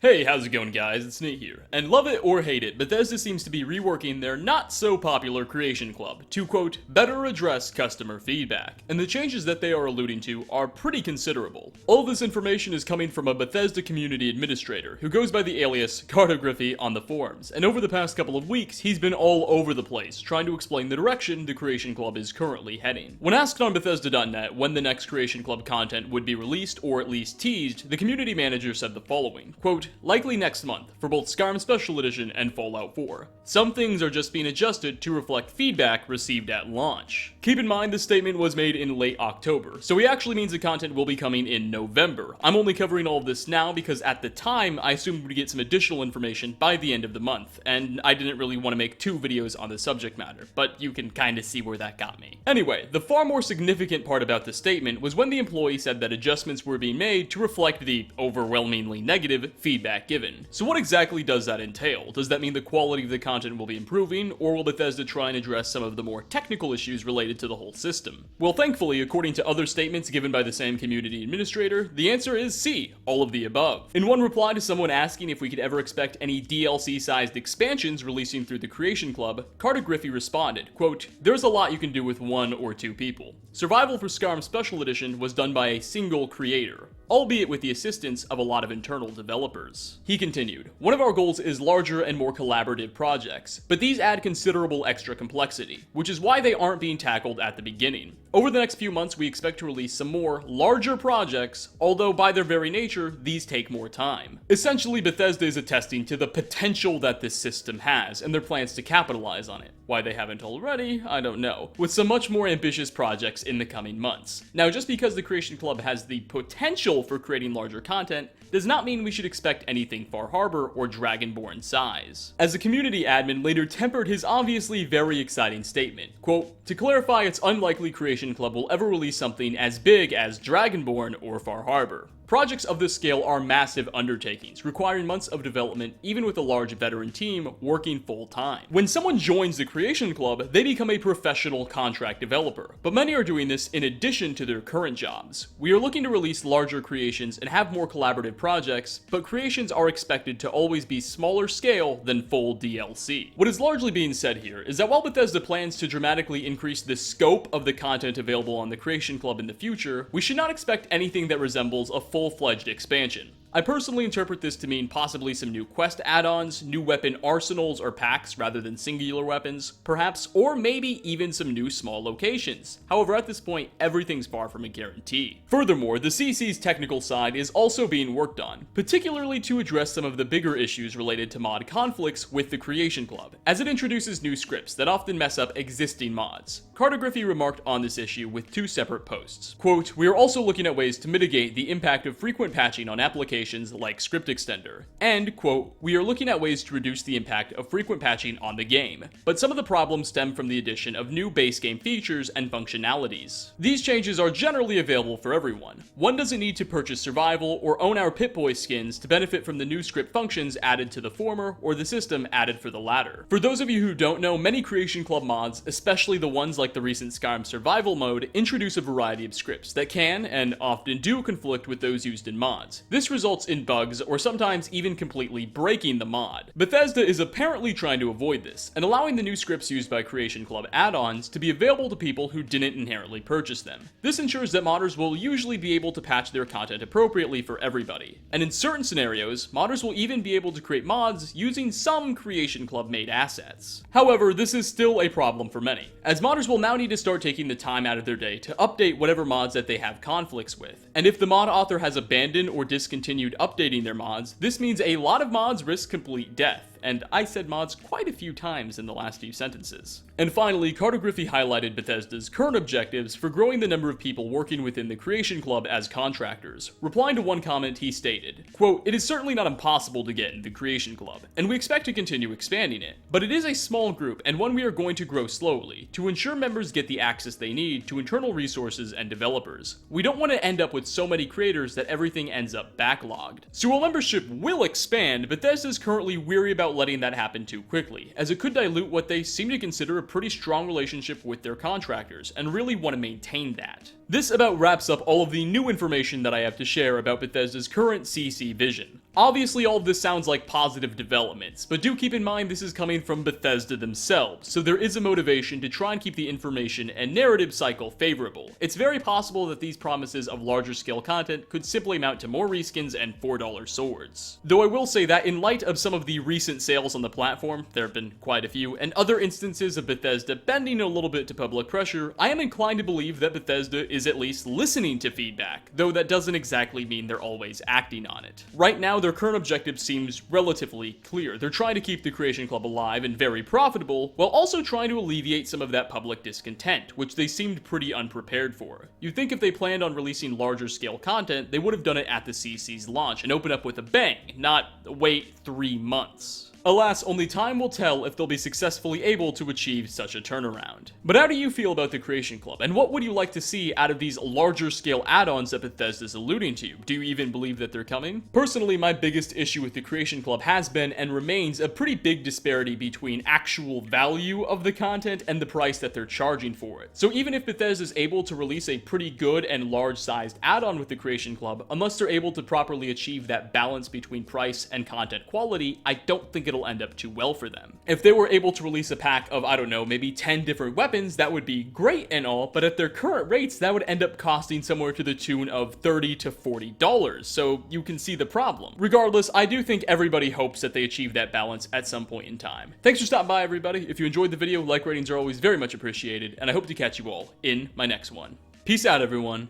Hey, how's it going guys? It's Nate here. And love it or hate it, Bethesda seems to be reworking their not so popular Creation Club to quote, better address customer feedback. And the changes that they are alluding to are pretty considerable. All this information is coming from a Bethesda community administrator who goes by the alias Cartography on the forums. And over the past couple of weeks, he's been all over the place trying to explain the direction the Creation Club is currently heading. When asked on Bethesda.net when the next Creation Club content would be released or at least teased, the community manager said the following, quote, likely next month for both Skyrim Special Edition and Fallout 4. Some things are just being adjusted to reflect feedback received at launch. Keep in mind this statement was made in late October, so he actually means the content will be coming in November. I'm only covering all of this now because at the time I assumed we'd get some additional information by the end of the month, and I didn't really want to make two videos on the subject matter, but you can kinda see where that got me. Anyway, the far more significant part about the statement was when the employee said that adjustments were being made to reflect the overwhelmingly negative feedback given. So what exactly does that entail? Does that mean the quality of the content will be improving, or will Bethesda try and address some of the more technical issues related to the whole system? Well, thankfully, according to other statements given by the same community administrator, the answer is C, all of the above. In one reply to someone asking if we could ever expect any DLC-sized expansions releasing through the Creation Club, Cartography responded, quote, there's a lot you can do with one or two people. Survival for Skyrim Special Edition was done by a single creator, albeit with the assistance of a lot of internal developers. He continued, one of our goals is larger and more collaborative projects, but these add considerable extra complexity, which is why they aren't being tackled at the beginning. Over the next few months, we expect to release some more, larger projects, although by their very nature, these take more time. Essentially, Bethesda is attesting to the potential that this system has, and their plans to capitalize on it. Why they haven't already, I don't know, with some much more ambitious projects in the coming months. Now, just because the Creation Club has the potential for creating larger content, does not mean we should expect anything Far Harbor or Dragonborn size. As the community admin later tempered his obviously very exciting statement, quote, to clarify, it's unlikely Creation Club will ever release something as big as Dragonborn or Far Harbor. Projects of this scale are massive undertakings, requiring months of development even with a large veteran team working full-time. When someone joins the Creation Club, they become a professional contract developer, but many are doing this in addition to their current jobs. We are looking to release larger creations and have more collaborative projects, but creations are expected to always be smaller scale than full DLC. What is largely being said here is that while Bethesda plans to dramatically increase the scope of the content available on the Creation Club in the future, we should not expect anything that resembles a full-fledged expansion. I personally interpret this to mean possibly some new quest add-ons, new weapon arsenals or packs rather than singular weapons, perhaps, or maybe even some new small locations. However, at this point, everything's far from a guarantee. Furthermore, the CC's technical side is also being worked on, particularly to address some of the bigger issues related to mod conflicts with the Creation Club, as it introduces new scripts that often mess up existing mods. Cartography remarked on this issue with two separate posts. Quote, we are also looking at ways to mitigate the impact of frequent patching on applications like Script Extender, and, quote, we are looking at ways to reduce the impact of frequent patching on the game, but some of the problems stem from the addition of new base game features and functionalities. These changes are generally available for everyone. One doesn't need to purchase Survival or own our Pip-Boy skins to benefit from the new script functions added to the former or the system added for the latter. For those of you who don't know, many Creation Club mods, especially the ones like the recent Skyrim Survival mode, introduce a variety of scripts that can, and often do, conflict with those used in mods. This results in bugs or sometimes even completely breaking the mod. Bethesda is apparently trying to avoid this, and allowing the new scripts used by Creation Club add-ons to be available to people who didn't inherently purchase them. This ensures that modders will usually be able to patch their content appropriately for everybody, and in certain scenarios, modders will even be able to create mods using some Creation Club made assets. However, this is still a problem for many, as modders will now need to start taking the time out of their day to update whatever mods that they have conflicts with, and if the mod author has abandoned or discontinued updating their mods, this means a lot of mods risk complete death. And I said mods quite a few times in the last few sentences. And finally, Cartography highlighted Bethesda's current objectives for growing the number of people working within the Creation Club as contractors. Replying to one comment, he stated, quote, it is certainly not impossible to get in the Creation Club, and we expect to continue expanding it, but it is a small group and one we are going to grow slowly, to ensure members get the access they need to internal resources and developers. We don't want to end up with so many creators that everything ends up backlogged. So while membership will expand, Bethesda is currently weary about letting that happen too quickly, as it could dilute what they seem to consider a pretty strong relationship with their contractors, and really want to maintain that. This about wraps up all of the new information that I have to share about Bethesda's current CC vision. Obviously, all of this sounds like positive developments, but do keep in mind this is coming from Bethesda themselves, so there is a motivation to try and keep the information and narrative cycle favorable. It's very possible that these promises of larger scale content could simply amount to more reskins and $4 swords. Though I will say that in light of some of the recent sales on the platform, there have been quite a few, and other instances of Bethesda bending a little bit to public pressure, I am inclined to believe that Bethesda is at least listening to feedback, though that doesn't exactly mean they're always acting on it. Right now, their current objective seems relatively clear. They're trying to keep the Creation Club alive and very profitable, while also trying to alleviate some of that public discontent, which they seemed pretty unprepared for. You'd think if they planned on releasing larger scale content, they would have done it at the CC's launch and open up with a bang, not wait 3 months. Alas, only time will tell if they'll be successfully able to achieve such a turnaround. But how do you feel about the Creation Club, and what would you like to see out of these larger scale add-ons that Bethesda's alluding to? Do you even believe that they're coming? Personally, my biggest issue with the Creation Club has been and remains a pretty big disparity between actual value of the content and the price that they're charging for it. So even if Bethesda's able to release a pretty good and large-sized add-on with the Creation Club, unless they're able to properly achieve that balance between price and content quality, I don't think it'll end up too well for them. If they were able to release a pack of, I don't know, maybe 10 different weapons, that would be great and all, but at their current rates, that would end up costing somewhere to the tune of $30 to $40, so you can see the problem. Regardless, I do think everybody hopes that they achieve that balance at some point in time. Thanks for stopping by, everybody. If you enjoyed the video, like ratings are always very much appreciated, and I hope to catch you all in my next one. Peace out, everyone.